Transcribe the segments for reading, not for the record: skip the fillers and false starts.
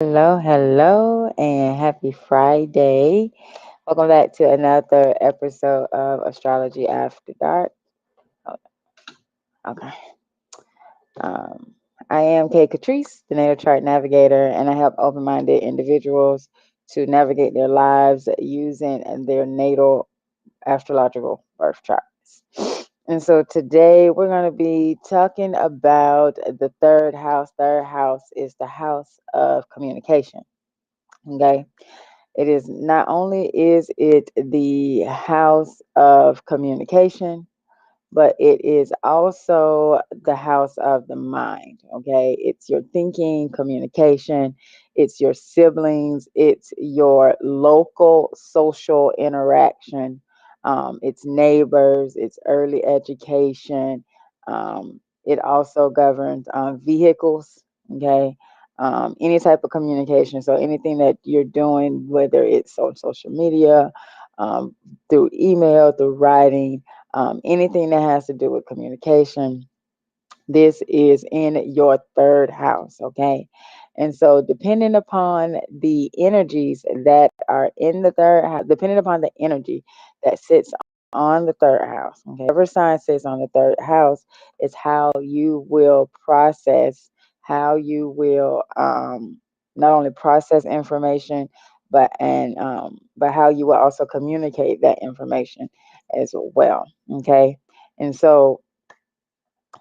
Hello, and happy Friday. Welcome back to another episode of Astrology After Dark. Oh, okay. Um, I am Katrice, the Natal Chart Navigator, and I help open minded individuals to navigate their lives using their natal astrological birth charts. And so today we're going to be talking about the third house. Third house is the house of communication. Okay. It is not only is it the house of communication, but it is also the house of the mind. Okay, it's your thinking, communication, it's your siblings, it's your local social interaction, it's neighbors, it's early education. It also governs vehicles. Okay, any type of communication. So anything that you're doing, whether it's on social media, um, through email, through writing, anything that has to do with communication, this is in your third house. Okay. And so, depending upon the energies that are in the third house, depending upon the energy that sits on the third house, okay, whatever sign sits on the third house is how you will process, how you will not only process information, but how you will also communicate that information as well. Okay. And so,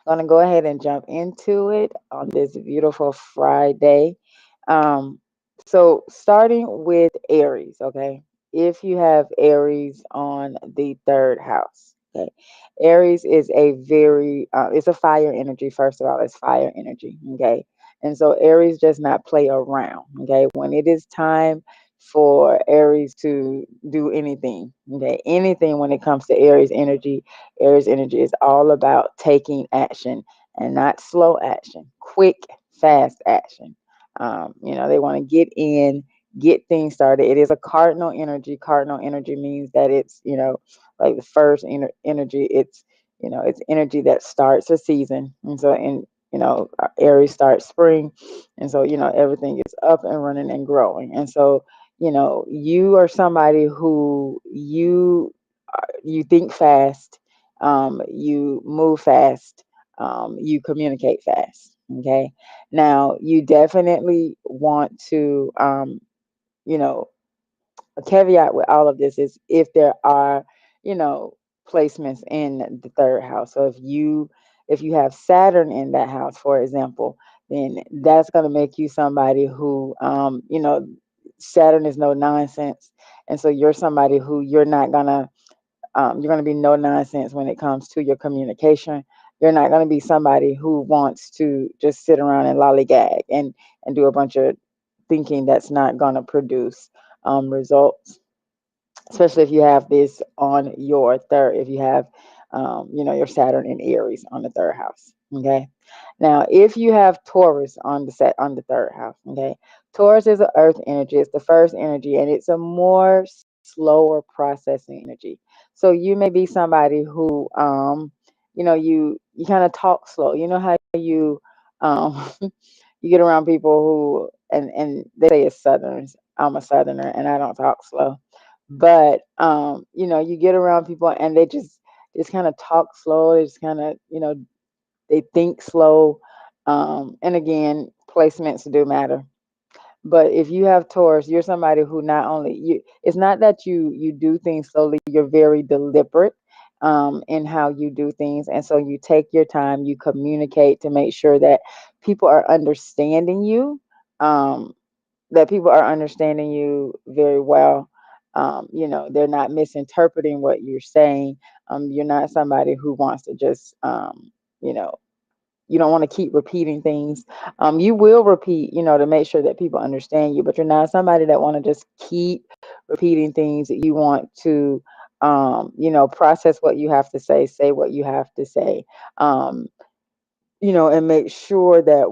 going to go ahead and jump into it on this beautiful Friday. Um, so, starting with Aries, okay? If you have Aries on the third house, okay? Aries is it's a fire energy. First of all, it's fire energy, okay? And so Aries does not play around, okay? When it is time for Aries to do anything, okay? Anything when it comes to Aries energy is all about taking action and not slow action, quick, fast action. They want to get in, get things started. It is a cardinal energy. Cardinal energy means that it's, like the first energy. It's energy that starts a season. And so, Aries starts spring. And so, everything is up and running and growing. And so, you are somebody who you think fast, you move fast, you communicate fast. Okay. Now, you definitely want to, you know, a caveat with all of this is if there are, you know, placements in the third house. So if you have Saturn in that house, for example, then that's going to make you somebody who, Saturn is no nonsense, and so you're somebody who you're going to be no nonsense when it comes to your communication. You're not going to be somebody who wants to just sit around and lollygag and do a bunch of thinking that's not going to produce results, especially if you have this on your third, if you have, your Saturn in Aries on the third house. Okay. Now, if you have Taurus on the third house, okay, Taurus is an earth energy. It's the first energy, and it's a more slower processing energy. So you may be somebody who, you kind of talk slow. You know how um, you get around people who, and they say it's Southerners. I'm a Southerner, and I don't talk slow, but you get around people and they just kind of talk slow. They just kind of, they think slow. And again, placements do matter. But if you have Taurus, you're somebody who not only it's not that you do things slowly, you're very deliberate in how you do things. And so you take your time, you communicate to make sure that people are understanding you, um, that people are understanding you very well. They're not misinterpreting what you're saying. You're not somebody who wants to just, you know, you don't want to keep repeating things. You will repeat, to make sure that people understand you, but you're not somebody that want to just keep repeating things. You want to, process what you have to say what you have to say. Um, and make sure that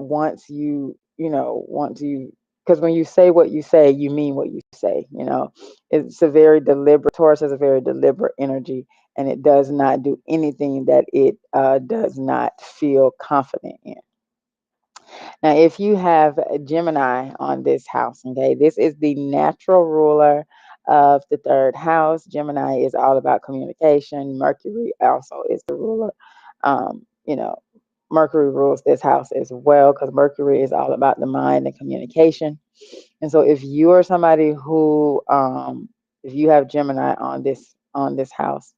because when you say what you say, you mean what you say. It's a very deliberate, Taurus has a very deliberate energy, and it does not do anything that it does not feel confident in. Now, if you have a Gemini on this house, okay, this is the natural ruler of the third house. Gemini is all about communication. Mercury also is the ruler. You know, Mercury rules this house as well because Mercury is all about the mind and communication. And so if you are somebody who if you have Gemini on this house,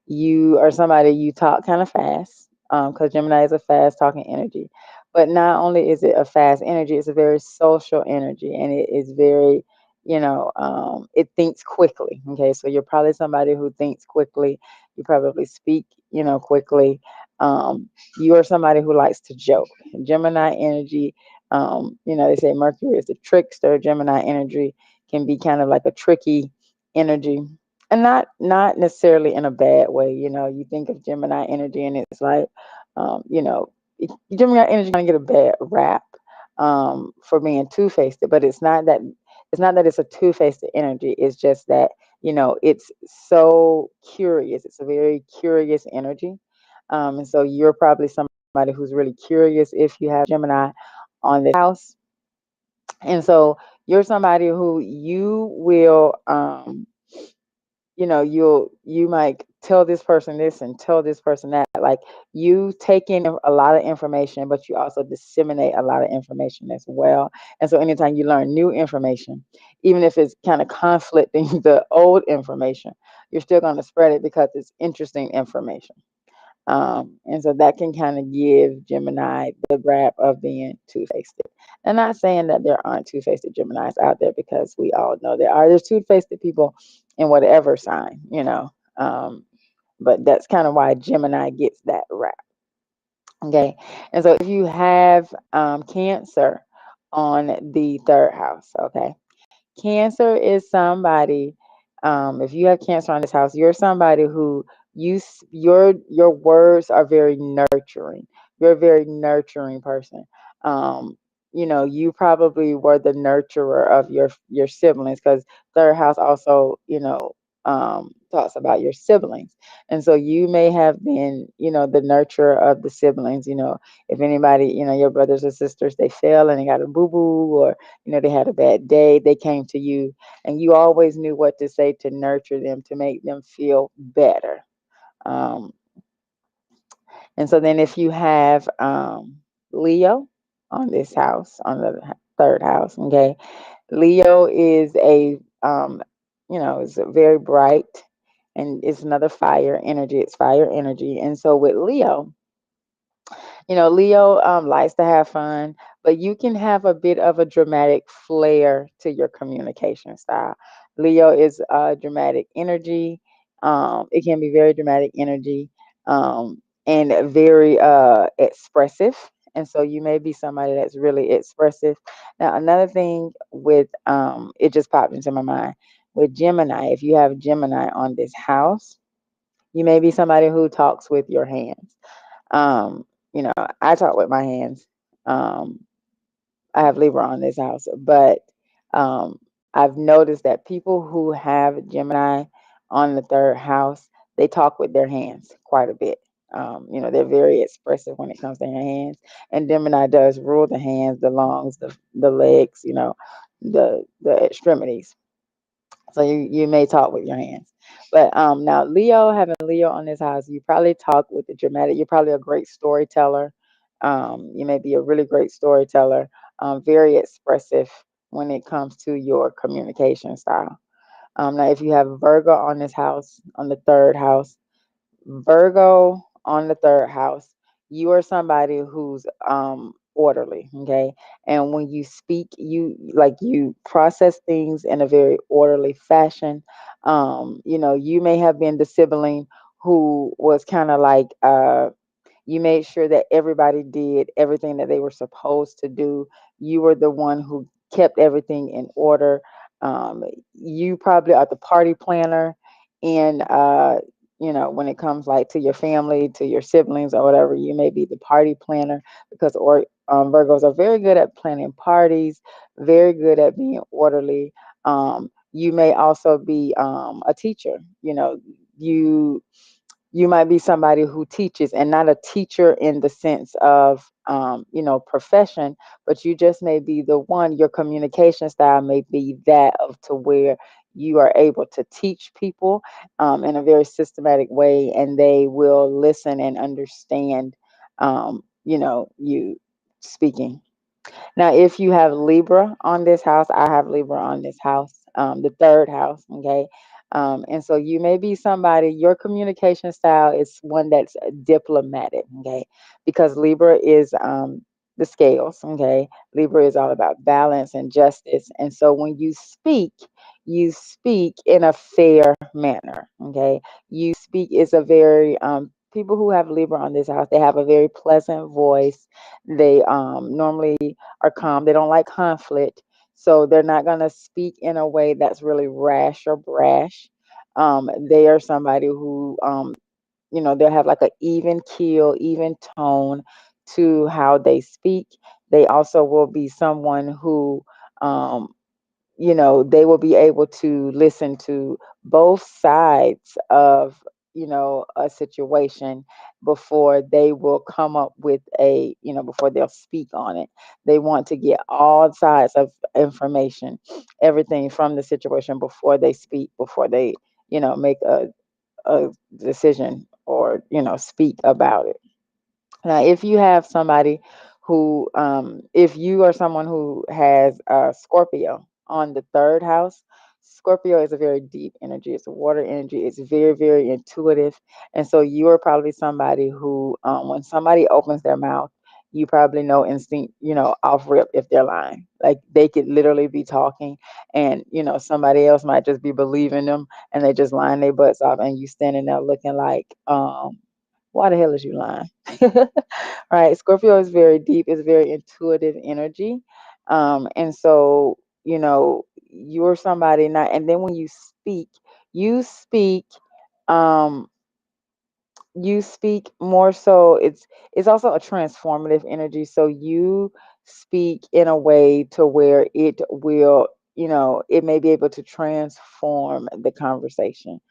you are somebody you talk kind of fast because Gemini is a fast talking energy. But not only is it a fast energy, it's a very social energy and it is very, it thinks quickly. Okay. So you're probably somebody who thinks quickly. You probably speak, quickly. Um, you are somebody who likes to joke. Gemini energy, they say Mercury is the trickster. Gemini energy can be kind of like a tricky energy, and not necessarily in a bad way. You think of Gemini energy, and it's like, Gemini energy gonna get a bad rap for being two-faced, but it's not that it's a two-faced energy. It's just that it's so curious. It's a very curious energy, and so you're probably somebody who's really curious if you have Gemini on this house. And so you're somebody who you will you might tell this person this and tell this person that. Like, you take in a lot of information, but you also disseminate a lot of information as well. And so anytime you learn new information, even if it's kind of conflicting the old information, you're still going to spread it because it's interesting information. And so that can kind of give Gemini the rap of being two-faced. I'm not saying that there aren't two-faced Geminis out there, because we all know there are. There's two-faced people in whatever sign. But that's kind of why Gemini gets that rap. Okay. And so if you have Cancer on the third house, okay, Cancer is somebody. If you have Cancer on this house, you're somebody who your words are very nurturing. You're a very nurturing person. Um, you probably were the nurturer of your siblings, because third house also talks about your siblings, and so you may have been the nurturer of the siblings. If anybody, your brothers or sisters, they fell and they got a boo boo, or they had a bad day, they came to you, and you always knew what to say to nurture them, to make them feel better. Um, and so then if you have Leo on this house, on the third house, okay, Leo is is very bright, and it's another fire energy. It's fire energy. And so with Leo, Leo likes to have fun, but you can have a bit of a dramatic flair to your communication style. Leo is dramatic energy. It can be very dramatic energy, and very expressive. And so you may be somebody that's really expressive. Now, another thing with it just popped into my mind with Gemini. If you have Gemini on this house, you may be somebody who talks with your hands. Um, I talk with my hands. Um, I have Libra on this house, but um, I've noticed that people who have Gemini on the third house, they talk with their hands quite a bit. They're very expressive when it comes to their hands, and Gemini does rule the hands, the lungs, the legs, the extremities. So you may talk with your hands. But now Leo, having Leo on this house, you probably talk with the dramatic. You're probably a great storyteller. You may be a really great storyteller, very expressive when it comes to your communication style. Now, if you have Virgo on this house, on the third house, Virgo on the third house, you are somebody who's orderly, okay? And when you speak, you process things in a very orderly fashion. You may have been the sibling who was kind of like you made sure that everybody did everything that they were supposed to do. You were the one who kept everything in order. Um, you probably are the party planner, and when it comes like to your family, to your siblings or whatever, you may be the party planner, because Virgos are very good at planning parties, very good at being orderly. You may also be a teacher. You you might be somebody who teaches, and not a teacher in the sense of profession, but you just may be the one. Your communication style may be that of to where you are able to teach people in a very systematic way, and they will listen and understand you speaking. Now, if you have Libra on this house, I have Libra on this house, the third house, okay? And so you may be somebody, your communication style is one that's diplomatic, okay? Because Libra is the scales, okay? Libra is all about balance and justice. And so when you speak in a fair manner, okay? You speak is a very, people who have Libra on this house, they have a very pleasant voice. They normally are calm. They don't like conflict. So they're not going to speak in a way that's really rash or brash. They are somebody who, they'll have like an even keel, even tone to how they speak. They also will be someone who, um, they will be able to listen to both sides of, a situation before they will come up with before they'll speak on it. They want to get all sides of information, everything from the situation before they speak, before they, make a decision or, speak about it. Now, if you have somebody who, if you are someone who has Scorpio on the third house, Scorpio is a very deep energy. It's a water energy. It's very, very intuitive. And so you are probably somebody who, when somebody opens their mouth, you probably know instinct, off rip if they're lying. Like they could literally be talking and, somebody else might just be believing them and they just lying their butts off and you standing there looking like, why the hell is you lying? Right. Scorpio is very deep, it's very intuitive energy. And so, you're somebody not, and then when you speak, um, you speak more so, it's also a transformative energy. So you speak in a way to where it will, it may be able to transform the conversation,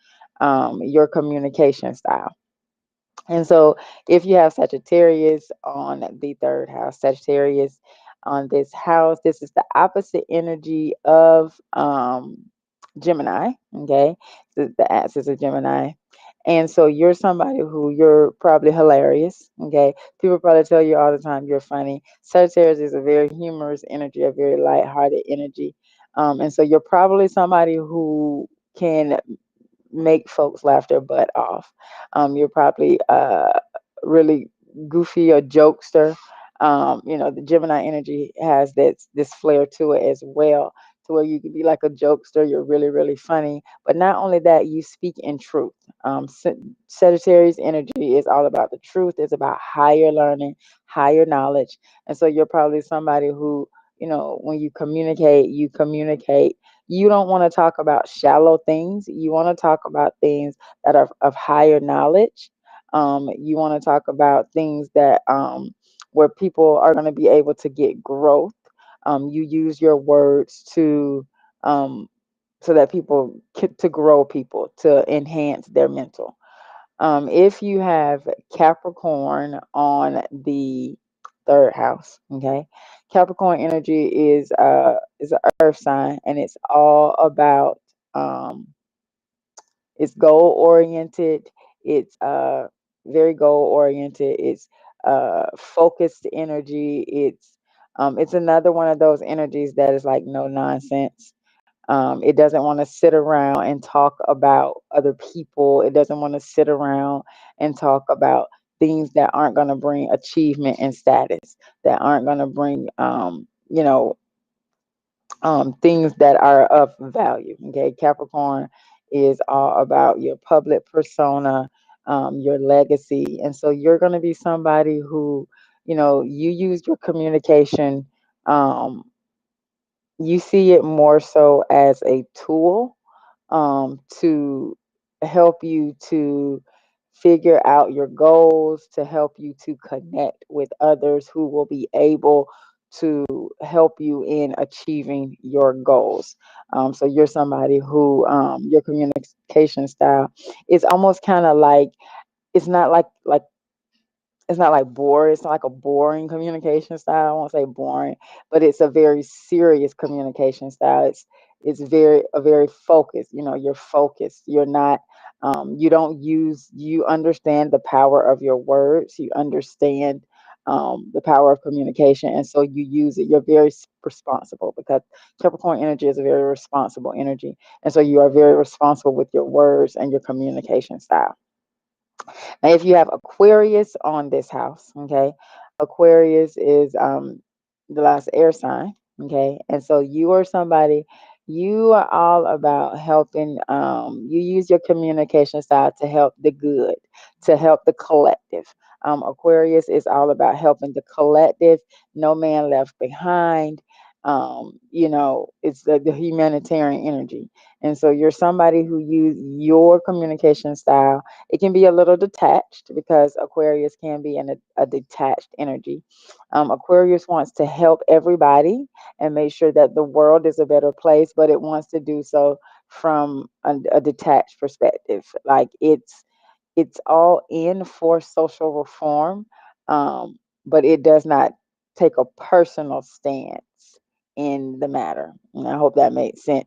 your communication style. And so, if you have Sagittarius on the third house, Sagittarius on this house, this is the opposite energy of Gemini. Okay, the axis of Gemini. And so, you're somebody who you're probably hilarious. Okay, people probably tell you all the time you're funny. Sagittarius is a very humorous energy, a very lighthearted energy. And so, you're probably somebody who can make folks laugh their butt off. You're probably really goofy or jokester. The Gemini energy has this flair to it as well, to where you can be like a jokester. You're really, really funny. But not only that, you speak in truth. Sagittarius energy is all about the truth. It's about higher learning, higher knowledge. And so you're probably somebody who, when you communicate, you don't want to talk about shallow things. You want to talk about things that are of higher knowledge. You want to talk about things that where people are going to be able to get growth. You use your words to um, so that to grow people, to enhance their mental. If you have Capricorn on the third house, okay, Capricorn energy is an earth sign, and it's all about it's goal oriented. It's very goal oriented. It's focused energy. It's another one of those energies that is like no nonsense. It doesn't want to sit around and talk about other people. It doesn't want to sit around and talk about things that aren't going to bring achievement and status, that aren't going to bring, things that are of value. Okay, Capricorn is all about your public persona, your legacy, and so you're going to be somebody who, you use your communication. Um, you see it more so as a tool to help you to figure out your goals, to help you to connect with others who will be able to help you in achieving your goals. So you're somebody who your communication style is almost kind of like it's not like it's not like boring. It's not like a boring communication style. I won't say boring, but it's a very serious communication style. It's very focused. You know, you're focused. You're not. You don't use. You understand the power of your words. You understand the power of communication, and so you use it. You're very responsible because Capricorn energy is a very responsible energy, and so you are very responsible with your words and your communication style. Now, if you have Aquarius on this house, okay, Aquarius is the last air sign, okay, and so you are somebody. You are all about helping. You use your communication style to help the good, to help the collective. Aquarius is all about helping the collective. No man left behind. You know, it's the humanitarian energy, and so you're somebody who use your communication style. It can be a little detached because Aquarius can be in a detached energy. Aquarius wants to help everybody and make sure that the world is a better place, but it wants to do so from a detached perspective. Like it's all in for social reform, um, but it does not take a personal stance in the matter. And I hope that made sense.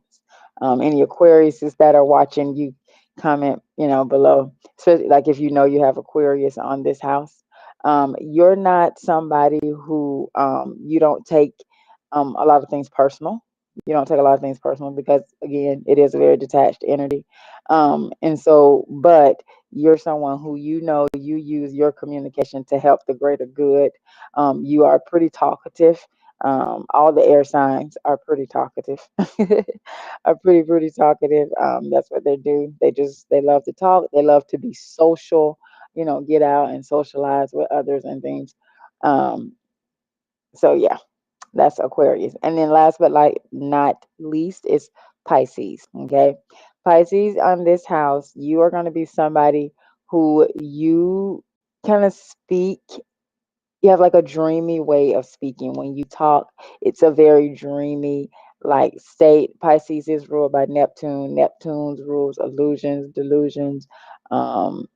Any Aquariuses that are watching, you comment, below. Especially like if you know you have Aquarius on this house. You're not somebody who you don't take a lot of things personal. You don't take a lot of things personal because again, it is a very detached energy. And so, but you're someone who you use your communication to help the greater good. You are pretty talkative. All the air signs are pretty talkative. Are pretty talkative. That's what they do. They love to talk. They love to be social. Get out and socialize with others and things. Um, so yeah, that's Aquarius. And then last but like not least is Pisces. Okay. Pisces on this house, you are going to be somebody who you kind of speak. You have like a dreamy way of speaking. When you talk, it's a very dreamy like state. Pisces is ruled by Neptune. Neptune's rules illusions, delusions. Um,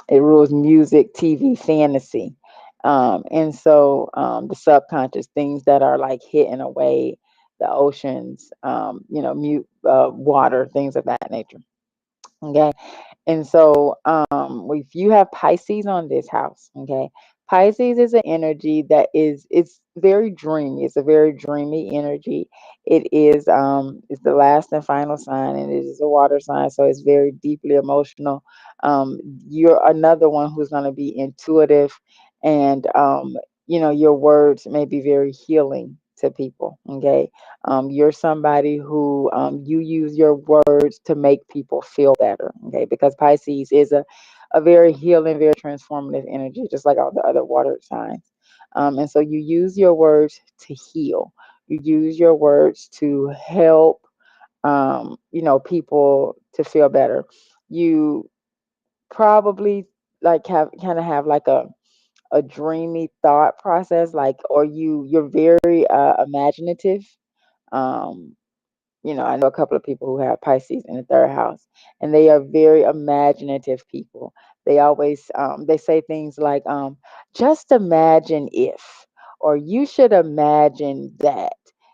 it rules music, TV, fantasy. And so the subconscious things that are like hidden away, the oceans, mute water, things of that nature. Okay. And so, if you have Pisces on this house, okay, Pisces is an energy that it's very dreamy. It's a very dreamy energy. It's the last and final sign, and it is a water sign, so it's very deeply emotional. You're another one who's going to be intuitive, and your words may be very healing to people. Okay, you're somebody who you use your words to make people feel better. Okay, because Pisces is a very healing, very transformative energy, just like all the other water signs. And so you use your words to heal. You use your words to help, people to feel better. You probably like have kind of have like a dreamy thought process, like, or you're very imaginative. Um, I know a couple of people who have Pisces in the third house, and they are very imaginative people. They always they say things like, just imagine if, or you should imagine that.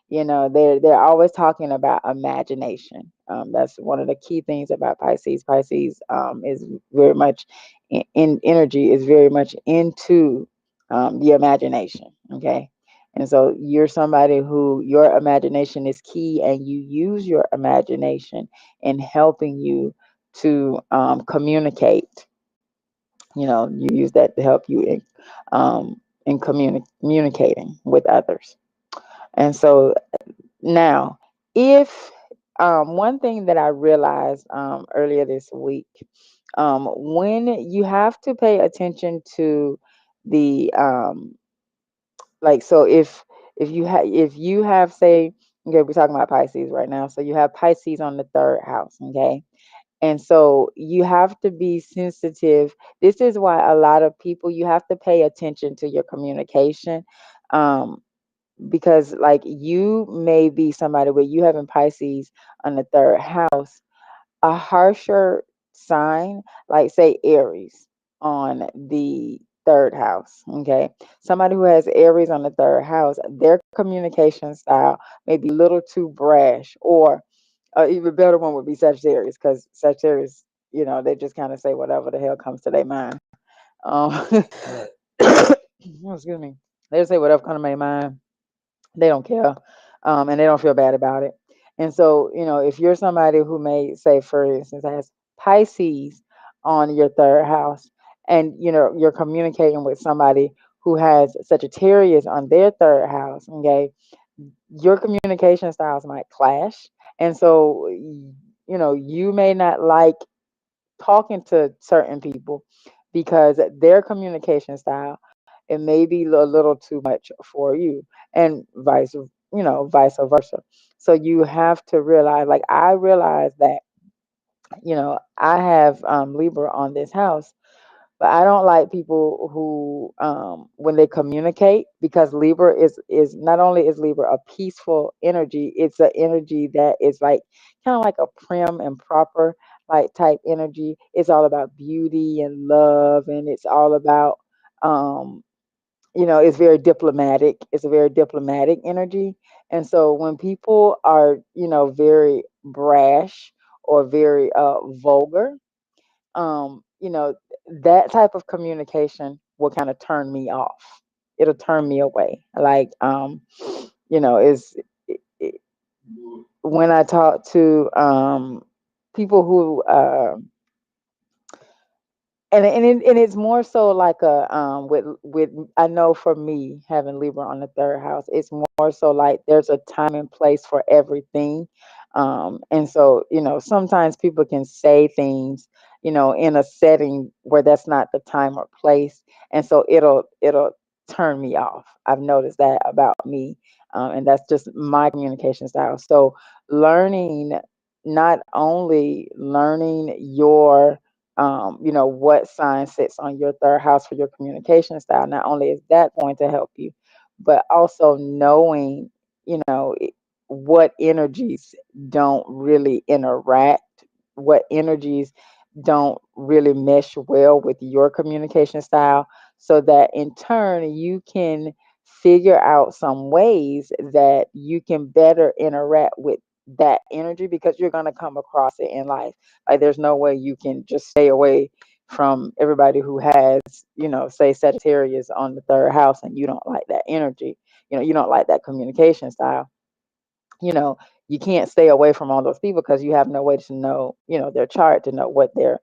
They're always talking about imagination. That's one of the key things about Pisces. Pisces is very much in energy, is very much into the imagination. Okay. And so you're somebody who your imagination is key, and you use your imagination in helping you to communicate. You use that to help you in communicating with others. And so now, if one thing that I realized earlier this week, when you have to pay attention to the like, so if you have, say, okay, we're talking about Pisces right now, so you have Pisces on the third house. Okay, and so you have to be sensitive. This is why a lot of people, you have to pay attention to your communication, um because like you may be somebody where you having Pisces on the third house, a harsher sign, like say Aries on the third house. Okay. Somebody who has Aries on the third house, their communication style may be a little too brash, or even better one would be Sagittarius, because Sagittarius, they just kind of say whatever the hell comes to their mind. Excuse me. They just say whatever comes to their mind. They don't care, and they don't feel bad about it. And so, if you're somebody who may say, for instance, has Pisces on your third house, and you're communicating with somebody who has Sagittarius on their third house, okay, your communication styles might clash. And so, you may not like talking to certain people because their communication style, it may be a little too much for you, and vice versa. So you have to realize, like I realize that, I have Libra on this house, but I don't like people who, when they communicate, because Libra is not only is Libra a peaceful energy, it's an energy that is like kind of like a prim and proper like type energy. It's all about beauty and love, and it's all about, um, it's very diplomatic. It's a very diplomatic energy, and so when people are, very brash or very vulgar, that type of communication will kind of turn me off. It'll turn me away. Like, is when I talk to people who and it's more so like a, with I know for me, having Libra on the third house, it's more so like there's a time and place for everything. And so, sometimes people can say things, in a setting where that's not the time or place, and so it'll turn me off. I've noticed that about me, and that's just my communication style. So learning, not only learning your, what sign sits on your third house for your communication style. Not only is that going to help you, but also knowing, what energies don't really interact, what energies don't really mesh well with your communication style, so that in turn you can figure out some ways that you can better interact with that energy, because you're going to come across it in life. Like, there's no way you can just stay away from everybody who has, say Sagittarius on the third house, and you don't like that energy. You don't like that communication style. you know you can't stay away from all those people, because you have no way to know, their chart, to know what their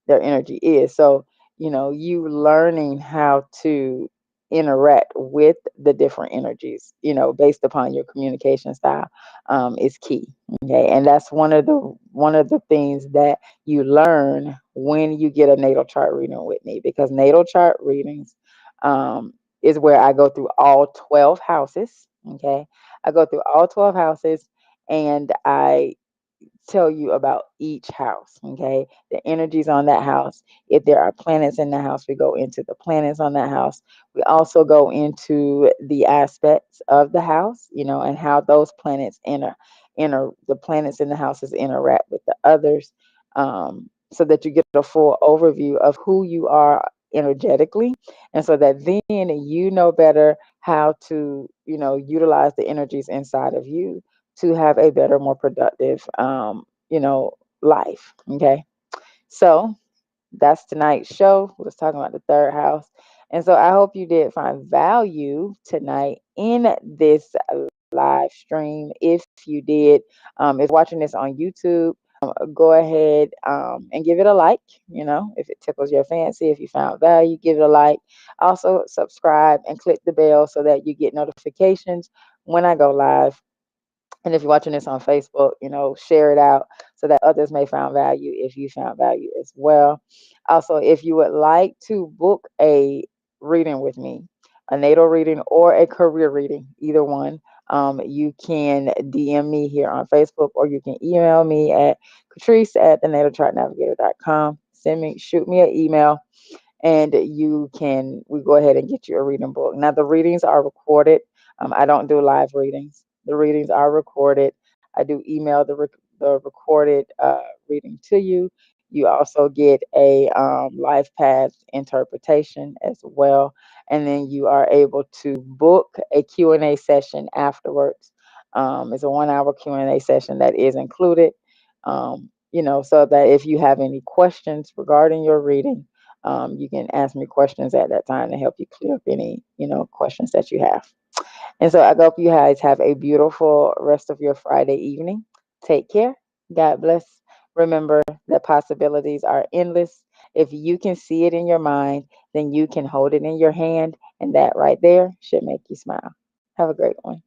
energy is. So, you learning how to interact with the different energies, based upon your communication style, is key. Okay, and that's one of the things that you learn when you get a natal chart reading with me, because natal chart readings, is where I go through all 12 houses. Okay, I go through all 12 houses, and I tell you about each house. Okay, the energies on that house. If there are planets in the house, we go into the planets on that house. We also go into the aspects of the house, and how those planets the planets in the houses interact with the others, so that you get a full overview of who you are energetically, and so that then you know better how to, utilize the energies inside of you to have a better, more productive, life. Okay. So that's tonight's show. We was talking about the third house. And so I hope you did find value tonight in this live stream. If you did, if you're watching this on YouTube, go ahead, and give it a like. If it tickles your fancy, if you found value, give it a like. Also, subscribe and click the bell so that you get notifications when I go live. And if you're watching this on Facebook, share it out so that others may find value if you found value as well. Also, if you would like to book a reading with me, a natal reading or a career reading, either one, you can DM me here on Facebook, or you can email me at Katrice at thenatalchartnavigator.com. Shoot me an email, and we go ahead and get you a reading book. Now, the readings are recorded. I don't do live readings. The readings are recorded. I do email the recorded reading to you. You also get a life path interpretation as well. And then you are able to book a Q&A session afterwards. It's a 1 hour Q&A session that is included, so that if you have any questions regarding your reading, you can ask me questions at that time to help you clear up any, questions that you have. And so I hope you guys have a beautiful rest of your Friday evening. Take care. God bless. Remember that possibilities are endless. If you can see it in your mind, then you can hold it in your hand. And that right there should make you smile. Have a great one.